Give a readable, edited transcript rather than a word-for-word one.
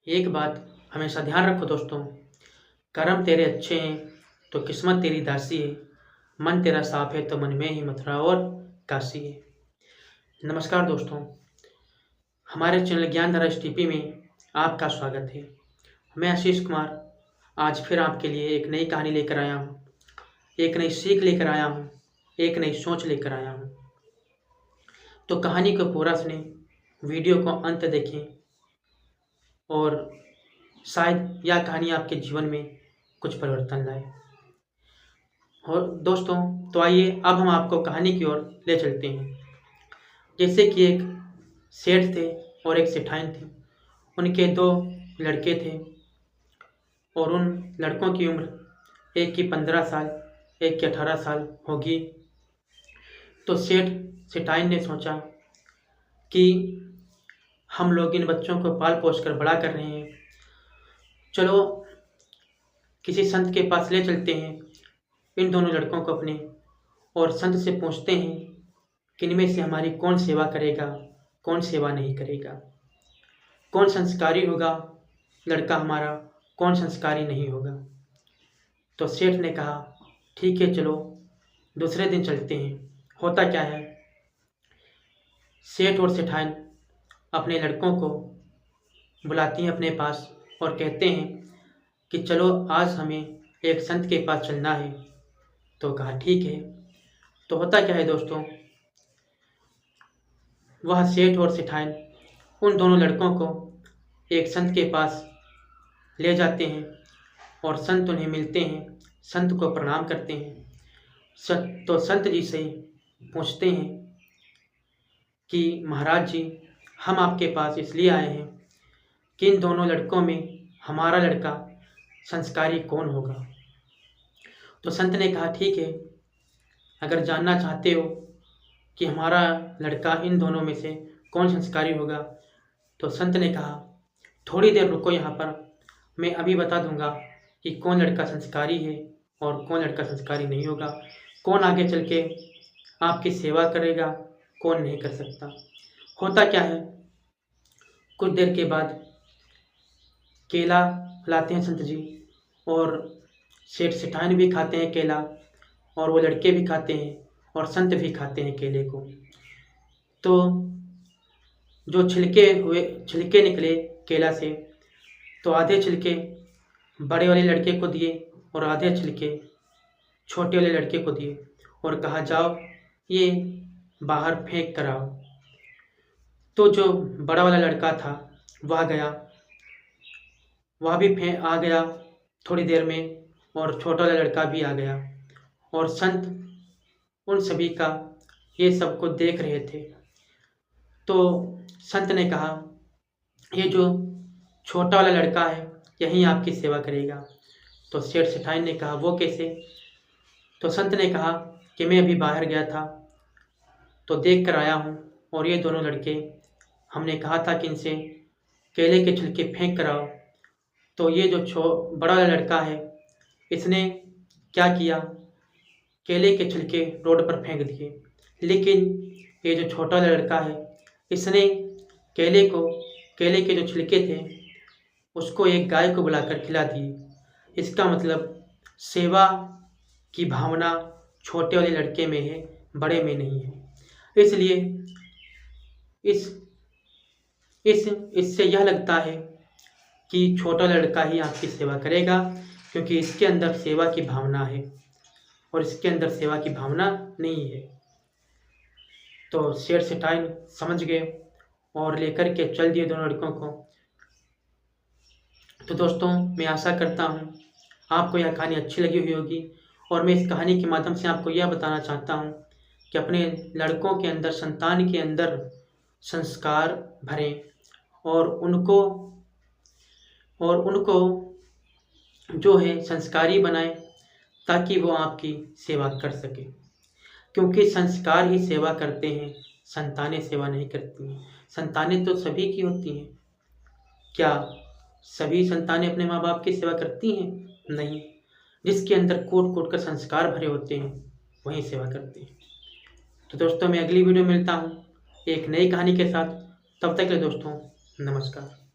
एक बात हमेशा ध्यान रखो दोस्तों, कर्म तेरे अच्छे हैं तो किस्मत तेरी दासी है, मन तेरा साफ है तो मन में ही मथुरा और काशी है। नमस्कार दोस्तों, हमारे चैनल ज्ञानधारा एसटीपी में आपका स्वागत है। मैं आशीष कुमार आज फिर आपके लिए एक नई कहानी लेकर आया हूँ, एक नई सीख लेकर आया हूँ, एक नई सोच लेकर आया हूँ। तो कहानी को पूरा सुनें, वीडियो को अंत देखें और शायद यह कहानी आपके जीवन में कुछ परिवर्तन लाए। और दोस्तों, तो आइए अब हम आपको कहानी की ओर ले चलते हैं। जैसे कि एक सेठ थे और एक सेठाइन थी। उनके 2 लड़के थे और उन लड़कों की उम्र एक की 15 साल, एक की 18 साल होगी। तो सेठ सेठाइन ने सोचा कि हम लोग इन बच्चों को पाल पोस कर बड़ा कर रहे हैं, चलो किसी संत के पास ले चलते हैं इन दोनों लड़कों को अपने, और संत से पूछते हैं कि इनमें से हमारी कौन सेवा करेगा, कौन सेवा नहीं करेगा, कौन संस्कारी होगा लड़का हमारा, कौन संस्कारी नहीं होगा। तो सेठ ने कहा ठीक है, चलो दूसरे दिन चलते हैं। होता क्या है, सेठ और सेठाइन अपने लड़कों को बुलाती हैं अपने पास और कहते हैं कि चलो आज हमें एक संत के पास चलना है। तो कहा ठीक है। तो होता क्या है दोस्तों, वह सेठ और सेठाइन उन दोनों लड़कों को एक संत के पास ले जाते हैं और संत उन्हें मिलते हैं, संत को प्रणाम करते हैं। तो संत जी से पूछते हैं कि महाराज जी, हम आपके पास इसलिए आए हैं कि इन दोनों लड़कों में हमारा लड़का संस्कारी कौन होगा। तो संत ने कहा ठीक है, अगर जानना चाहते हो कि हमारा लड़का इन दोनों में से कौन संस्कारी होगा, तो संत ने कहा थोड़ी देर रुको यहाँ पर, मैं अभी बता दूंगा कि कौन लड़का संस्कारी है और कौन लड़का संस्कारी नहीं होगा, कौन आगे चल के आपकी सेवा करेगा, कौन नहीं कर सकता। होता क्या है, कुछ देर के बाद केला लाते हैं संत जी, और सेठ सेठाइन भी खाते हैं केला, और वो लड़के भी खाते हैं और संत भी खाते हैं केले को। तो जो छिलके निकले केला से, तो आधे छिलके बड़े वाले लड़के को दिए और आधे छिलके छोटे वाले लड़के को दिए और कहा जाओ ये बाहर फेंक कर आओ। तो जो बड़ा वाला लड़का था वह गया, वह भी आ गया थोड़ी देर में, और छोटा वाला लड़का भी आ गया, और संत उन सभी का ये सब को देख रहे थे। तो संत ने कहा ये जो छोटा वाला लड़का है यही आपकी सेवा करेगा। तो सेठ सेठाइन ने कहा वो कैसे। तो संत ने कहा कि मैं अभी बाहर गया था तो देख कर आया हूँ, और ये दोनों लड़के हमने कहा था कि इनसे केले के छिलके फेंक कर आओ। तो ये जो बड़ा वाला लड़का है इसने क्या किया, केले के छिलके रोड पर फेंक दिए, लेकिन ये जो छोटा वाला लड़का है इसने केले के जो छिलके थे उसको एक गाय को बुलाकर खिला दिए। इसका मतलब सेवा की भावना छोटे वाले लड़के में है, बड़े में नहीं है। इसलिए इससे यह लगता है कि छोटा लड़का ही आपकी सेवा करेगा, क्योंकि इसके अंदर सेवा की भावना है और इसके अंदर सेवा की भावना नहीं है। तो सेठ सेठाइन समझ गए और लेकर के चल दिए दोनों लड़कों को। तो दोस्तों, मैं आशा करता हूँ आपको यह कहानी अच्छी लगी हुई होगी, और मैं इस कहानी के माध्यम से आपको यह बताना चाहता हूँ कि अपने लड़कों के अंदर, संतान के अंदर संस्कार भरें और उनको जो है संस्कारी बनाएं, ताकि वो आपकी सेवा कर सके, क्योंकि संस्कार ही सेवा करते हैं, संतानें सेवा नहीं करती हैं। संतानें तो सभी की होती हैं। क्या सभी संतानें अपने माँ बाप की सेवा करती हैं? नहीं। जिसके अंदर कूट कूट कर संस्कार भरे होते हैं वही सेवा करते हैं। तो दोस्तों, मैं अगली वीडियो में मिलता हूँ एक नई कहानी के साथ। तब तक के लिए दोस्तों, नमस्कार।